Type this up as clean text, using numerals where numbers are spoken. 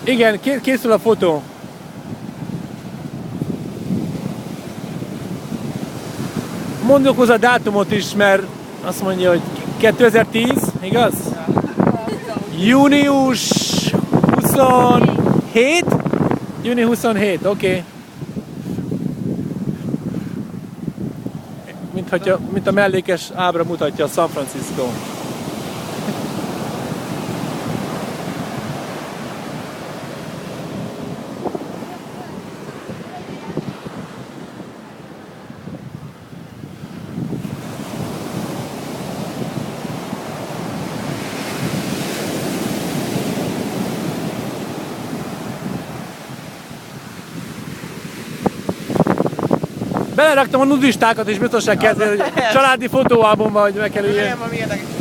Igen, készül a fotó. Mondok hozzá a dátumot is, mert azt mondja, hogy 2010, igaz? Június 27? Június 27, oké. Mint a mellékes ábra mutatja a San Francisco. Beleraktam a nudistákat is biztonság kedvéért, hogy családi fotóalbumban, hogy meg kell üljön. Nem, ami érdekes.